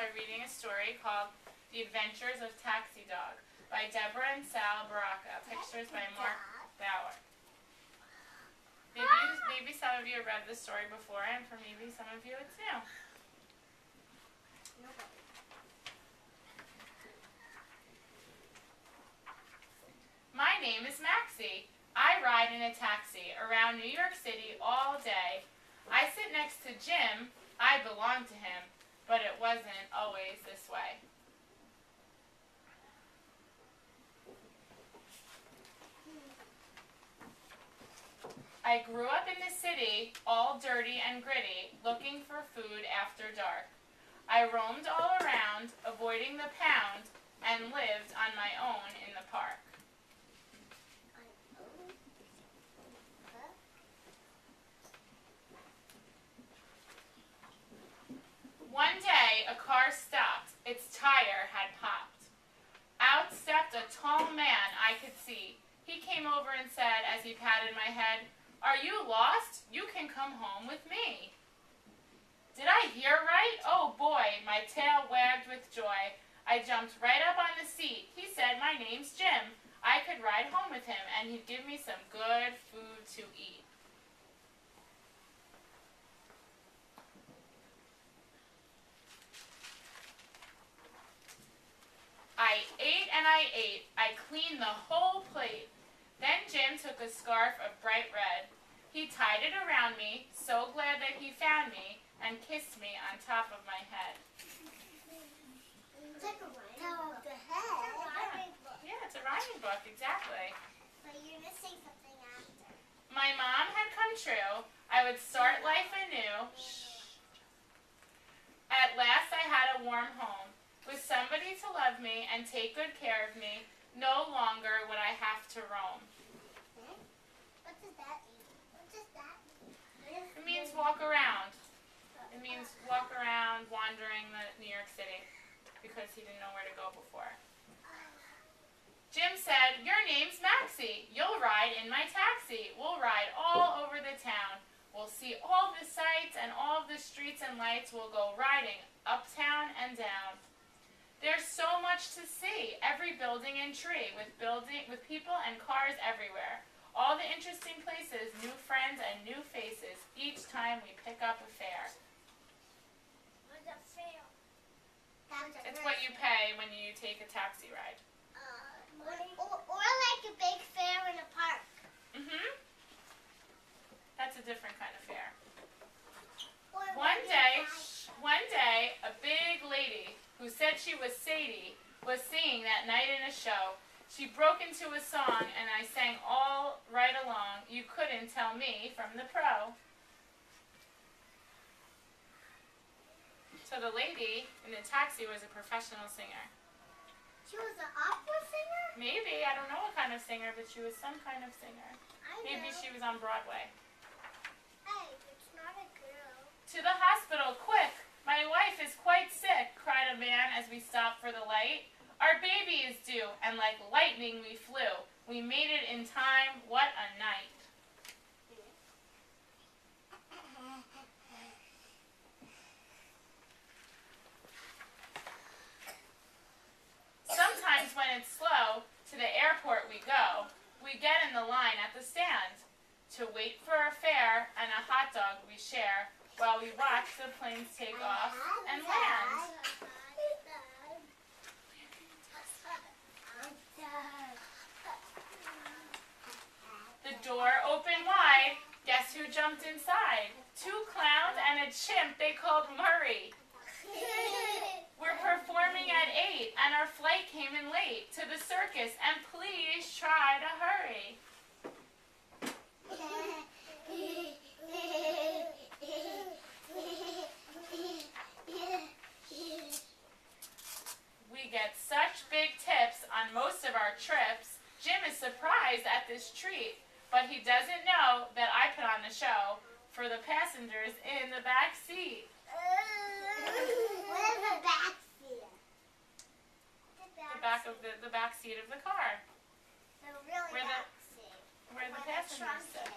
by reading a story called The Adventures of Taxi Dog by Deborah and Sal Baraka. Pictures by Mark Bauer. Maybe some of you have read this story before, and for maybe some of you it's new. My name is Maxie. I ride in a taxi around New York City all day. I sit next to Jim. I belong to him, but it wasn't always this way. I grew up in the city, all dirty and gritty, looking for food after dark. I roamed all around, avoiding the pound, and lived on my own in the park. One day, a car stopped. Its tire had popped. Out stepped a tall man I could see. He came over and said, as he patted my head, "Are you lost? You can come home with me." Did I hear right? Oh boy, my tail wagged with joy. I jumped right up on the seat. He said, "My name's Jim." I could ride home with him, and he'd give me some good food to eat. I ate and I ate. I cleaned the whole plate. Then Jim took a scarf of bright red. He tied it around me, so glad that he found me, and kissed me on top of my head. It's like a top of the head. Yeah, it's a rhyming book, exactly. But you're missing something after. My mom had come true. I would start life anew. At last I had a warm home, with somebody to love me and take good care of me. No longer would I have to roam. What does that mean? What does that mean? It means walk around. It means walk around wandering New York City because he didn't know where to go before. Jim said, "Your name's Maxie. You'll ride in my taxi. We'll ride all over the town. We'll see all the sights and all of the streets and lights. We'll go riding uptown and down. There's so much to see, every building and tree, with people and cars everywhere. All the interesting places, new friends and new faces, each time we pick up a fare." What's a fare? It's what you pay when you take a taxi ride. Or like a big fare in a park. That's a different kind of fare. One day, a big lady who said she was Sadie was singing that night in a show. She broke into a song, and I sang all right along. You couldn't tell me from the pro. So the lady in the taxi was a professional singer. She was an opera singer? Maybe, I don't know what kind of singer, but she was some kind of singer. Maybe she was on Broadway. Hey, it's not a girl. To the hospital, quick! My wife is quite sick, cried a man as we stopped for the light. Our baby is due, and like lightning we flew. We made it in time. What a night. Sometimes when it's slow, to the airport we go. We get in the line at the stand to wait for a fare, and a hot dog we share while we watch the planes take off and land. The door opened wide. Guess who jumped inside? Two clowns and a chimp they called Murray. We're performing at 8, and our flight came in late to the circus, and please try to hurry. We get such big tips on most of our trips. Jim is surprised at this treat, but he doesn't know that I put on the show for the passengers in the back seat. What is the back seat? The back seat of the car. The really back seat. Where the passengers sit.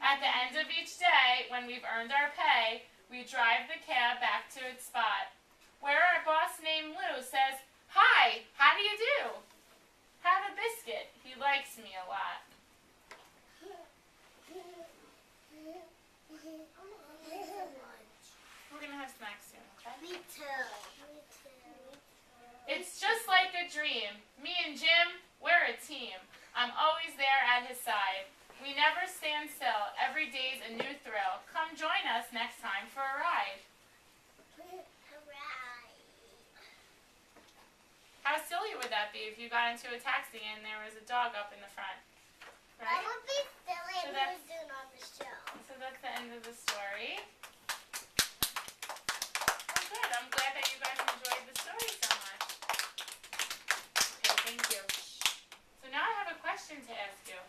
At the end of each day, night, when we've earned our pay, we drive the cab back to its spot, where our boss named Lou says, "Hi, how do you do? Have a biscuit. He likes me a lot." We're going to have snacks soon, okay? Me too. Me too. It's just like a dream. Me and Jim, we're a team. I'm always there at his side. We never stand still. Every day's a new thrill. Come join us next time for a ride. Hooray. How silly would that be if you got into a taxi and there was a dog up in the front? That Right? would be silly So if we that's- were doing on the show. So that's the end of the story. Well, good. I'm glad that you guys enjoyed the story so much. Okay, thank you. So now I have a question to ask you.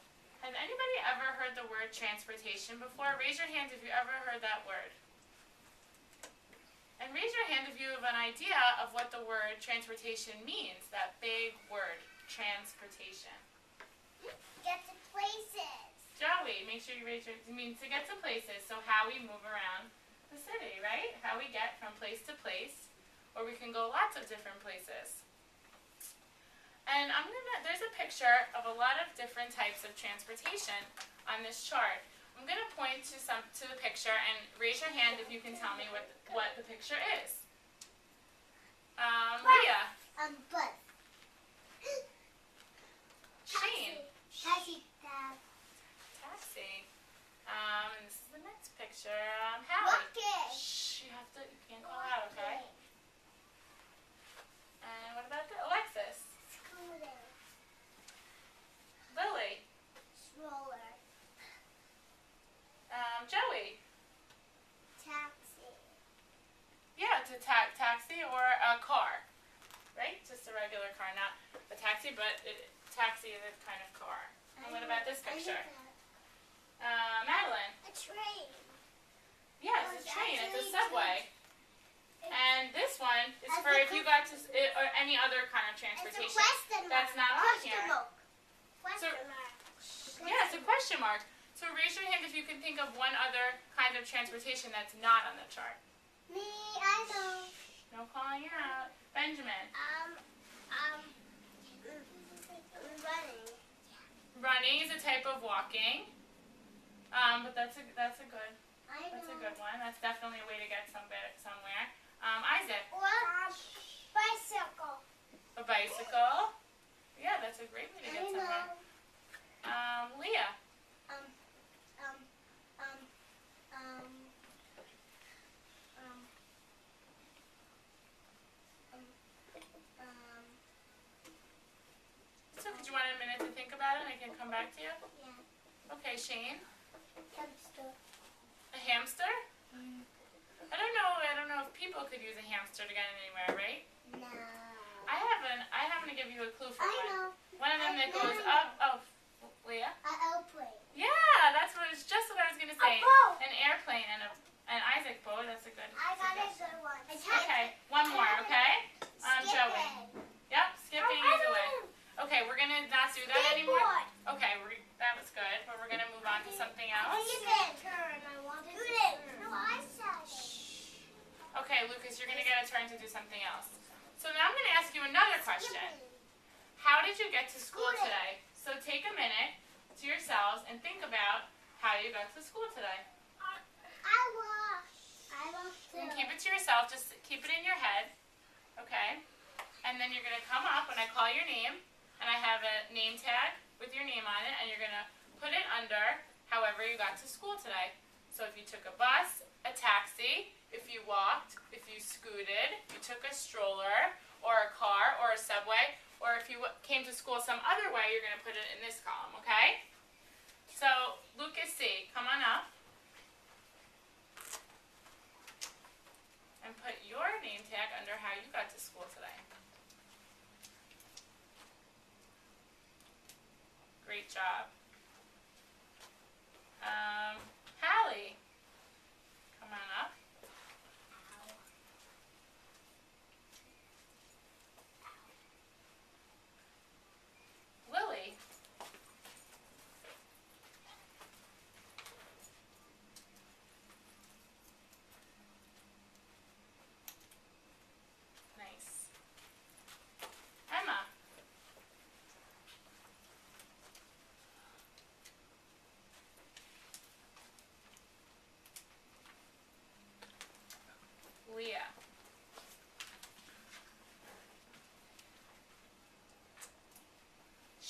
Has anybody ever heard the word transportation before? Raise your hand if you ever heard that word. And raise your hand if you have an idea of what the word transportation means, that big word, transportation. Get to places. Joey, make sure you raise your, it means to get to places, so how we move around the city, right? How we get from place to place, or we can go lots of different places. And there's a picture of a lot of different types of transportation on this chart. I'm going to point to the picture and raise your hand if you can tell me what the picture is. Leah. Bus. Shane. Taxi. Taxi. Taxi. And this is the next picture. Hallie. Rocket. Shh, you can't call out, okay? And what about Alexis? Scooter. Lily. Stroller. Joey. Taxi. Yeah, it's a taxi or a car, right? Just a regular car, not a taxi, but taxi is a kind of car. And what about this picture? Madeline. A train. Yeah, it's a train. It's a subway. And this one is for if you got to, or any other kind of It's a transportation. question mark. That's not on here. Question mark. Yeah, it's a question mark. So raise your hand if you can think of one other kind of transportation that's not on the chart. Me, I know. No calling out. Benjamin. Running. Running is a type of walking. But that's a good I know. that's a good one. That's definitely a way to get somewhere. Isaac. Or bicycle. A bicycle. Yeah, that's a great way to get I somewhere. know. Leah. So could you want a minute to think about it and I can come back to you? Yeah. Okay, Shane. Hamster. A hamster? I don't know if people could use a hamster to get anywhere, right? No. I happen to give you a clue for I one. know. One of them that I goes know. up. Oh, Leah. An airplane. Yeah, that's just what I was gonna say. A boat. An airplane and an Isaac boat. That's a good. I got a suggestion. good one. Okay, one more. Okay. Joey. Yep, skipping is away. Okay, we're gonna not do that anymore. Okay, that was good, but we're gonna move on to something else. Turn. I want to turn. No, I said it. Okay, Lucas, you're gonna get a turn to do something else. So now I'm gonna ask you another question. How did you get to school today? So take a minute to yourselves and think about how you got to school today. I walked. You can keep it to yourself, just keep it in your head, okay? And then you're gonna come up when I call your name, and I have a name tag with your name on it, and you're gonna put it under however you got to school today. So if you took a bus, a taxi, if you walked, if you scooted, if you took a stroller, or a car, or a subway, or if you came to school some other way, you're gonna put it in this column, okay? So, Lucas C., come on up. And put your name tag under how you got to school today. Great job. Hallie, come on up. Lily.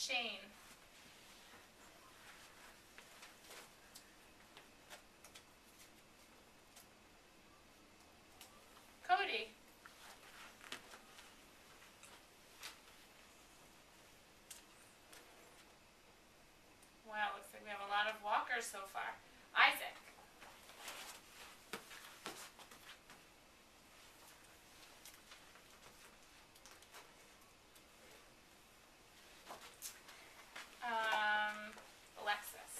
Shane. Cody. Wow, looks like we have a lot of walkers so far. Isaac. Alexis.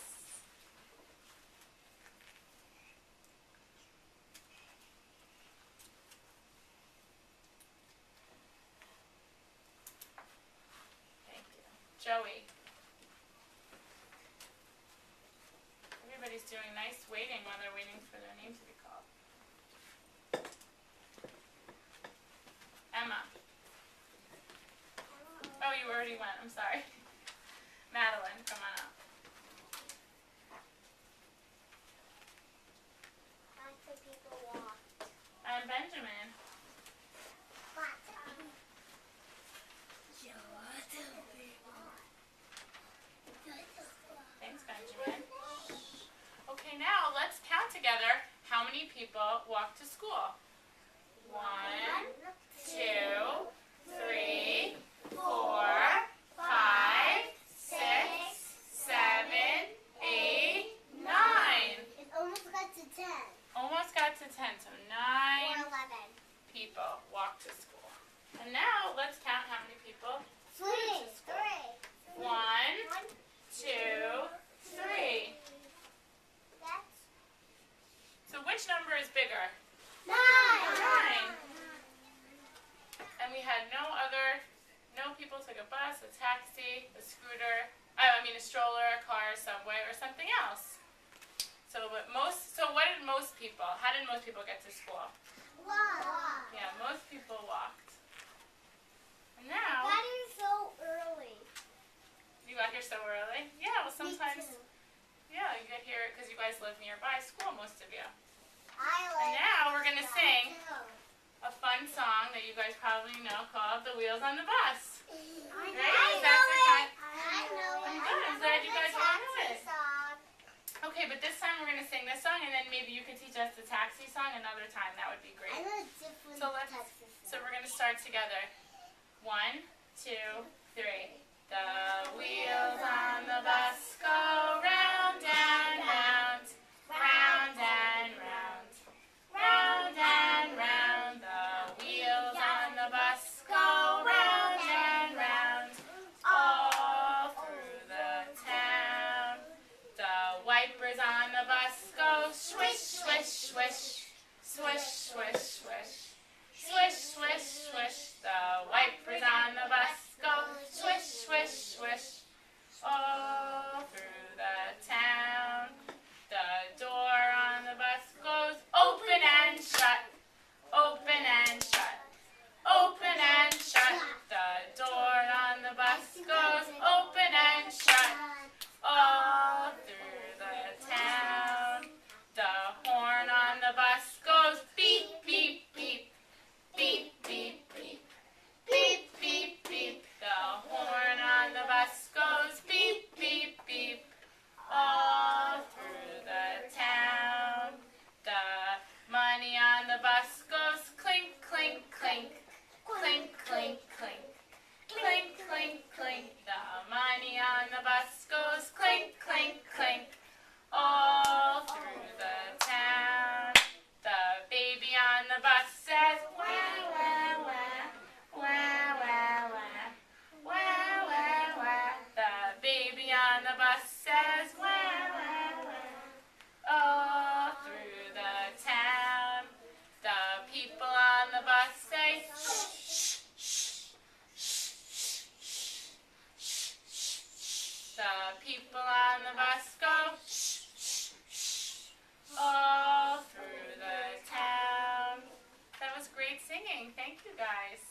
Thank you. Joey. Everybody's doing nice waiting while they're waiting for their name to be called. Emma. Oh, you already went. I'm sorry. Madeline, come on up. Lots of people walk. I'm Benjamin. Thanks, Benjamin. Okay, now let's count together how many people walk to school. 1, 2, 3, 4, 5, 6, 7, 8, 9. It almost got to 10. Almost got to 10, so 9 Or 11. people walk to school. And now let's count how many people flew to school. 1, 2, 3. So which number is bigger? 9. 9. And we had no people took a bus, a taxi, a scooter, a stroller, a car, a subway, or something else. So what did most people, how did most people get to school? Walk. Yeah, most people walked. And now, Got here so early. you got here so early? Yeah, well sometimes, Me too. yeah, you get here because you guys live nearby school, most of you. I And like now we're going to that sing too. a fun song that you guys probably know called The Wheels on the Bus. I Right? know That's it. a I know it. I'm good. I'm glad you guys all know Taxi it. song. Okay, but this time we're going to sing this song, and then maybe you could teach us the taxi song another time. That would be I great. know a different So let's- Texas So song. we're going to start together. 1, 2, 3. The wheels on the bus go round and round, round and round, round and round. The wheels on the bus go round and round, all through the town. The wipers on the bus go swish, swish, swish, swish, swish, swish, swish, swish, swish. The wipers on the bus go swish, swish, swish, all through the town. The door on the bus goes open and shut, open and shut, open and shut. The door on the bus goes open and shut, all through the town. The horn on the bus goes beep, beep, beep, beep, beep, beep, beep, beep, beep. The horn on the bus goes beep, beep, beep, all through the town. The money on the bus goes clink, clink, clink, clink, clink, clink, clink, clink, clink. The money on the bus goes clink, clink, clink, all through the town. The baby on the bus says wah, wah, wah, wah, wah, wah, wah, wah, wah. The baby on the bus says wah, wah, wah, all through the town. The people on the bus say shh, shh, shh, shh, shh, shh, shh. The people on the bus go shh, shh, shh, all through the town. That was great singing. Thank you guys.